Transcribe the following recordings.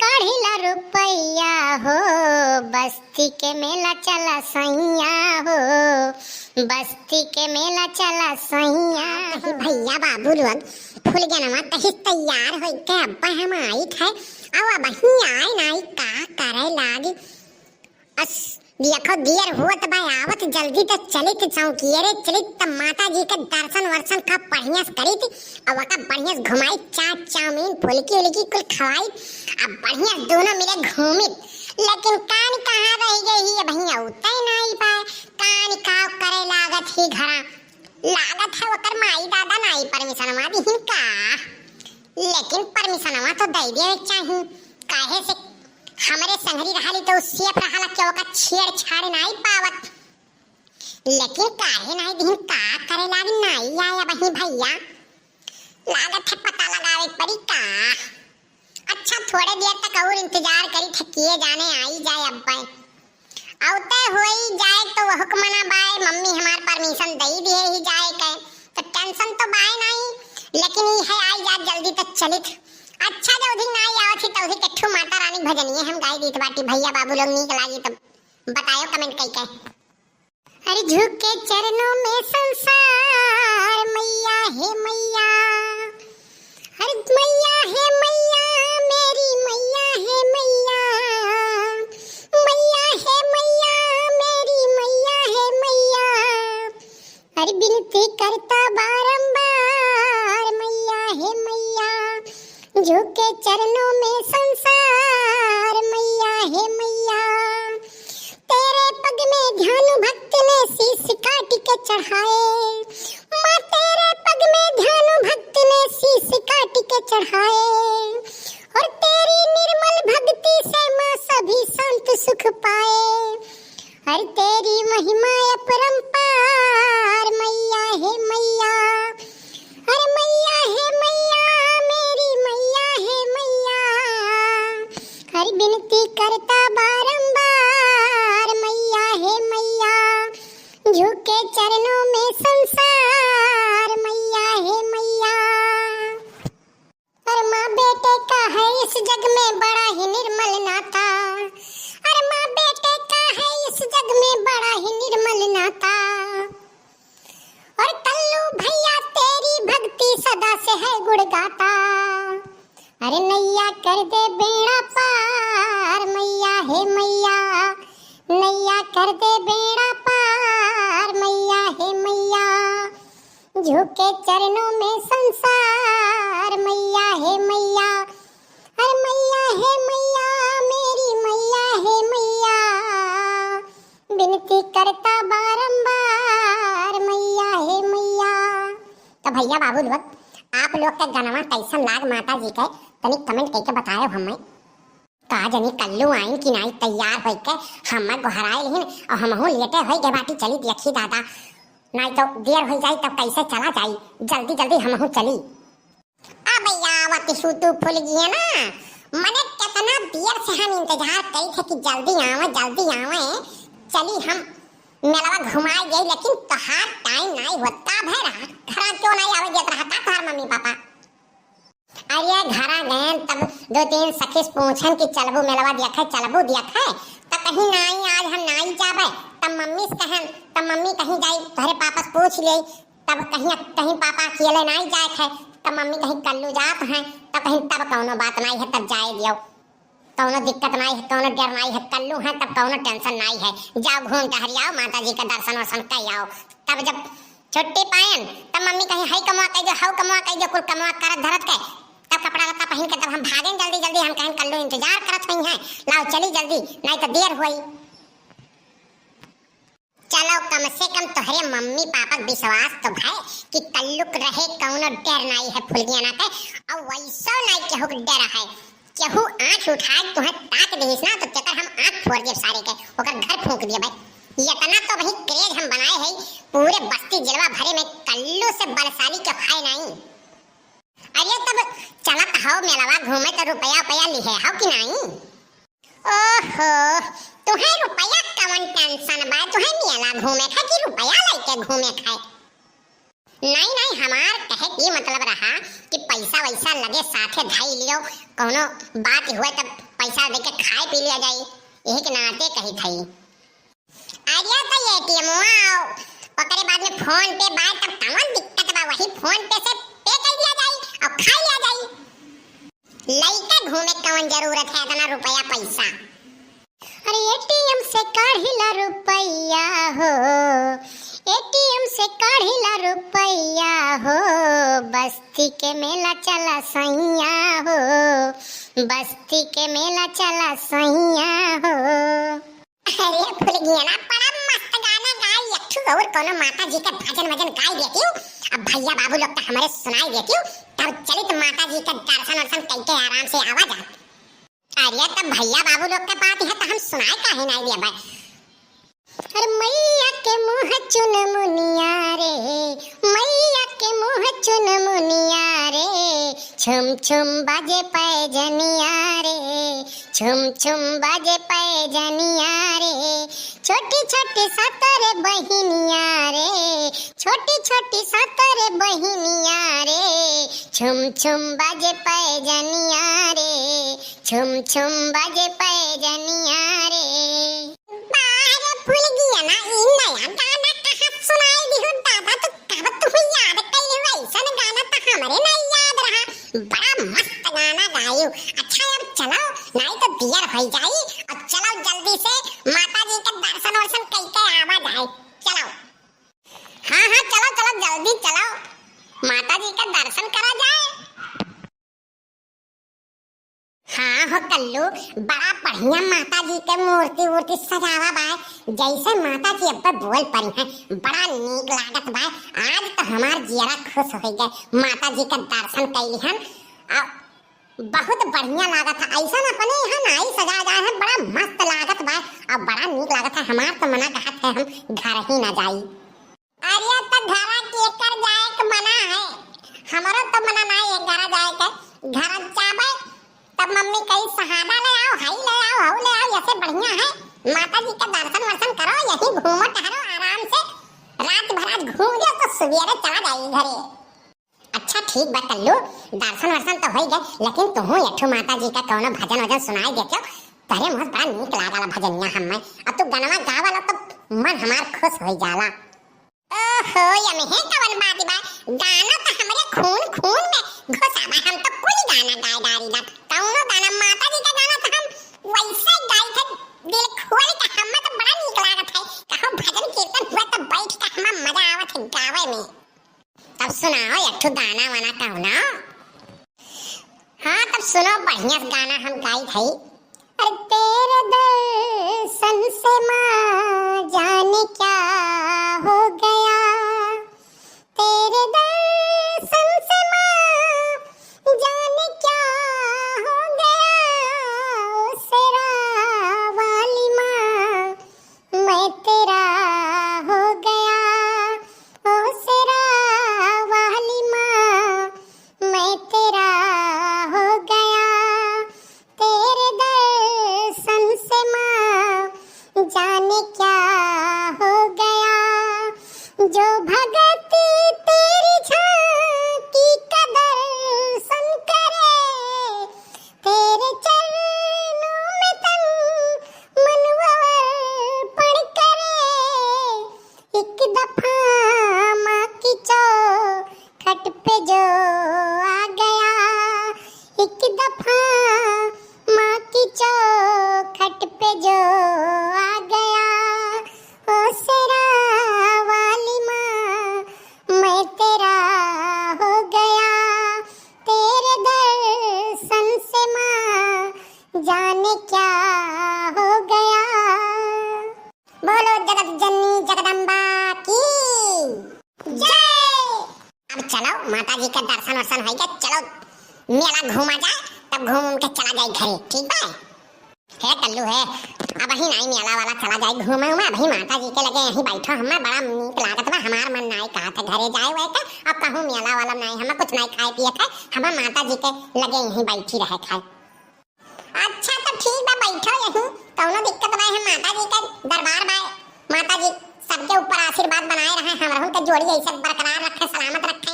काढ़िला रुपैया हो, बस्ती के मेला चला सैया हो, बस्ती के मेला चला सैया। भैया बाबू लोग फूल गनमा तही तैयार हो के अब्बा हम आई थे अब बही आए नाई का करे लागी। अस देखो देर होत बा आवत जल्दी तो चलित चौकिए रे चलित त माता जी के दर्शन वर्शन का बढ़िया करी थी और वका बढ़िया घुमाई चाट चाउमीन फुलकी उलकी कुल खवाई अब बढ़िया दोनों मिले घूमी। लेकिन कान कहाँ रह गई है भैया उतई नहीं पाए कान का करे लागत ही घरा लागत है वकर माई दादा नहीं परमिशन मा दी का लेकिन परमिशन मा तो दे दे चाहिए काहे से हमारे संगरी रहली तो सेफ रहला के ओका छेड़छाड़ नहीं पावत। लेकिन काहे नहीं दिन का करे लागी नहीं आया बही भैया लागत है पता लगावे पड़ी का। अच्छा थोड़े देर तक और इंतजार करी थकिए जाने आई जाए अब्बा औते होई जाए तो हुक्मना बाय मम्मी हमार परमिशन दई दिए ही जाए के तो टेंशन तो बाय नहीं लेकिन ये है आई जा जल्दी तक चलित। अच्छा जो दिन नहीं आवत थी तो कट्ठू माता रानी भजनिए हम गाई दीत बाटी भैया बाबू लोग नीक लागी तब बतायो कमेंट कई के। अरे झुक के चरणों में संसार मैया हे मैया, अरे मैया हे मैया मेरी मैया हे मैया, मैया हे मैया मेरी मैया हे मैया, अरे विनती करता बारंबार मैया हे मैया, झुके चरणों में संसार मैया हे मैया, तेरे पग में ध्यान भक्त ने शीश काट के चढ़ाए, माँ तेरे पग में ध्यान भक्त ने शीश काट के चढ़ाए, और तेरी निर्मल भक्ति से माँ सभी संत सुख पाए, हर तेरी महिमा अपरंपार मैया हे मैया, अरे मैया हे मैया मेरी मैया हे मैया, हर विनती करता बारंबार मैया हे मैया, झुके चरणों में संसार मैया हे मैया। अरे माँ बेटे का है इस जग में बड़ा ही निर्मल नाता, अरे माँ बेटे का है इस जग में बड़ा ही निर्मल नाता, और कल्लू भैया तेरी भक्ति सदा से है गुण गाता, अरे नैया कर दे बेड़ा पार मैया हे मैया, नैया कर दे बेड़ा पार मैया हे मैया, झुके चरणों में संसार मैया हे मैया, अरे मैया हे मैया मेरी मैया हे मैया, विनती करता बारंबार मैया हे मैया। तो भैया बाबू लोग आप लोग के गनमा कैसन लाग माता जी के तनी कमेंट करके बतायो हमें का जनी कल्लू आई कि नहीं तैयार होई के हम गोहराए लेहिन और हमहु लेटे होई के बाटी चली देखी दादा नहीं तो देर हो जाई तब कैसे चला जाई जल्दी जल्दी हमहु चली। आ भैया आवत सूतू फूल गई ना मने कितना देर से हम इंतजार करी थे कि जल्दी आवे चली हम मेलावा घुमाए गई लेकिन तहार टाइम नहीं होता भैरा घरा क्यों नहीं आवे देत रहा तहार मम्मी पापा। अरे घरा गए तब दो तीन सखीस पूछन कि चलबू मेलावा देखे तब कहीं नहीं आज हम नहीं जाबे तब मम्मी से कहन तब मम्मी कहीं जाई तोहरे पापा से पूछ ले तब कहीं पापा अकेले नहीं जाए थे तब मम्मी कहीं कल्लू जात हैं तब कहीं तब कौनो बात नहीं है तब जाए दियो कौनो दिक्कत नहीं है कौनो डर नहीं है कल्लू है तब कौनो टेंशन नहीं है जाओ घूम टहरी आओ माता जी का दर्शन वर्शन कर आओ। तब जब छुट्टी पायन तब मम्मी कहीं हई कमवा कह जो कुल कमवा करत धरत के तब कपड़ा लत्ता पहन के तब हम भागें जल्दी हम कहीं कल्लू इंतजार करत हई हैं लाओ चली जल्दी नहीं तो देर होई। चलो कम से कम तोहरे मम्मी पापा विश्वास तो है कि कल्लू रहे कौनो डर नहीं है फुलगियाना के और वैसा नहीं केहू डर है केहू आंख उठाए तुहे ताक देहिस ना तो तेकर हम आंख फोड़ देब सारे के ओकर घर फूंक दिए भाई इतना तो वही क्रेज हम बनाए है पूरे बस्ती जिलवा भरे में कल्लू से बलशाली के भाई नहीं। अरे तब चलत हाउ मेलावा घूमे तो रुपया लिहे हाउ कि नहीं। ओहो तुहे रुपया कवन टेंशन बा तुहे मेला घूमे खा कि रुपया लेके घूमे खाए। नहीं हमार कहे की मतलब रहा कि पैसा वैसा लगे साथे धाई लियो कोनो बात हुए तब पैसा दे के खाए पी लिया जाई, यही के नाते कही थई। आइया तो एटीएम आओ, ओकरे बाद में फोन पे बात, तब कौन दिक्कत बा, वही फोन पे से पे कर दिया जाई और खा लिया जाई। लइका घूमे कौन जरूरत है इतना रुपया पैसा। अरे एटीएम से काढ़िला रुपया हो, एटीएम से काढ़िला रुपया हो, बस्ती के मेला चला सैया हो, बस्ती के मेला चला सैया हो। अरे भूल गया ना, बड़ा मस्त गाना गाई एकठू और कोनो माता जी का भजन वजन गाई देती हूँ। अब भैया बाबू लोग तो हमारे सुनाई देती हूँ, तब चलित माता जी का दर्शन वर्शन करके आराम से आवा जा। अरे तब भैया बाबू लोग के बात है तो हम सुनाए काहे नहीं दिया भाई। अरे मैया के मुँह चुन मुनिया रे, मैया के मुँह चुन मुनिया रे, छुम छुम बाजे पैजनिया रे, छुम छुम बाजे पैजनिया रे, छोटी छोटी सातरे बहिनिया रे, छोटी छोटी सातरे बहिनिया रे, छुम छुम बाजे पैजनिया रे, छुम छुम बाजे पैजनिया रे। भूल गया ना, इन नया गाना कहाँ सुनाई दिहु दादा, तो कब तुम याद कइले वैसा गाना तो हमरे नहीं याद रहा। बड़ा मस्त गाना गायो। अच्छा अब चलो, नहीं तो देर हो जाई, और चलो जल्दी से माता जी का दर्शन वर्शन करके आवा जाए। चलो हाँ हाँ चलो चलो जल्दी चलो, माता जी का दर्शन करा जाए। हाँ हो कल्लू, बड़ा बढ़िया माता जी के मूर्ति वूर्ति सजावा बा, जैसे माता जी अब बोल पड़ी हैं, बड़ा नीक लागत बा। आज तो हमार जियरा खुश हो गए, माता जी का दर्शन कैली हन, बहुत बढ़िया लागत है। ऐसा अपने यहाँ नाई सजा जाए है, बड़ा मस्त लागत बा और बड़ा नीक लागत है। हमार तो मना कहत है हम घर ही न जाई। अरे तो घरा के कर जाए के मना है, हमारो तो मना नहीं है घर जाए के। घर जाबे तब मम्मी कही सहारा ले आओ, हाई ले आओ, हाउ ले आओ, ऐसे बढ़िया है। माता जी का दर्शन वर्शन करो, यही घूमो टहरो आराम से, रात भर घूम जाओ तो सवेरे चला जाइए घरे। अच्छा ठीक बा कल्लू, दर्शन वर्शन तो हो गए, लेकिन तुम एकठो माता जी का कोनो भजन वजन सुनाई देते हो, तरे मुझे बड़ा नीक लागला भजनिया हमें। अब तू गनवा गावला तो मन हमार खुश हो जाला। ओहो यमे है कवन बात बा, गाना तो हमरे खून खून में घुसा बा। हम तो कुल गाना गाय डारी ला, कौनो गाना माता जी का गाना तो हम वैसे गाय थे दिल खोल के। हमें तो बड़ा नीक लागत है, कहो भजन कीर्तन हुआ तो बैठ के हमें मजा आवत है गावे में। तब सुनाओ एकठो गाना वाना कौना। हाँ तब सुनो बढ़िया गाना हम गाई थई। अरे तेरे दर्शन से माँ जाने क्या हो गया, तेरे दर्शन से माँ जाने क्या हो गया, ओ सेरा वाली माँ मैं तेरा हो गया, ओ सेरा वाली माँ मैं तेरा हो गया, तेरे दर्शन से माँ जाने क्या हो गया, जो भगत तेरी झांकी का दर्शन करे, तेरे चरणों में तन मनवर पड़ करे, एक दफा माँ की चौखट पे जो आ गया, एक दफा माँ की चौखट पे जो आ गया, ओ सेरा वाली माँ मैं तेरा हो गया, तेरे दर्शन से माँ जाने क्या हो गया। बोलो जगत जननी जगदम्बा की जय। अब चलो माता जी का दर्शन वर्शन हो गया, चलो मेला घूमा जाए, तब घूम के चला जाए घरे, ठीक बा। है कल्लू है, अब ही नहीं मेला वाला चला जाए घूमे उमे, अभी माता जी के लगे यहीं बैठो, हमें बड़ा नीक लागत बा। हमार मन नहीं कहा था घरे जाए वै के, अब कहूँ मेला वाला नहीं, हमें कुछ नहीं खाए पिए थे, हमें माता जी के लगे यहीं बैठी रहे खाए। अच्छा तो ठीक बा बैठो यहीं, कौनो दिक्कत नहीं है। माता जी का दरबार बा, माता जी सबके ऊपर आशीर्वाद बनाए रहे, हमरहुन के जोड़ी ऐसे बरकरार रखे, सलामत रखे,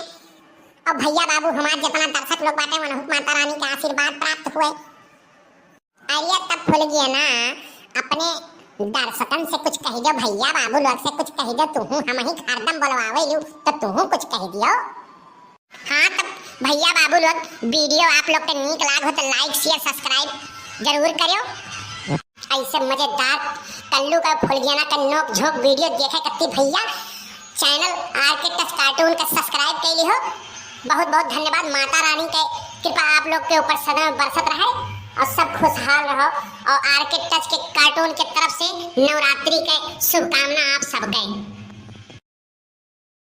और भैया बाबू हमारे जितना दर्शक लोग बाटे उन्हें माता रानी का आशीर्वाद प्राप्त हुए। अरे तब भूल गया ना, अपने दर्शकन से कुछ कह दो, भैया बाबू लोग से कुछ कह दो, तू हम ही हरदम बोलवावे लू तो तू कुछ कह दियो। हाँ तब भैया बाबू लोग, वीडियो आप लोग के नीक लाग हो तो लाइक शेयर सब्सक्राइब जरूर करियो। ऐसे मजेदार कल्लू का फुलगियाना का नोक झोंक वीडियो देखे कत्ती भैया चैनल आरके टच कार्टून का सब्सक्राइब कैली हो। बहुत बहुत धन्यवाद। माता रानी के कृपा आप लोग के ऊपर सदा बरसत रहे और सब खुशहाल रहो। और आरके टच के कार्टून के तरफ से नवरात्रि के शुभकामना आप सबके।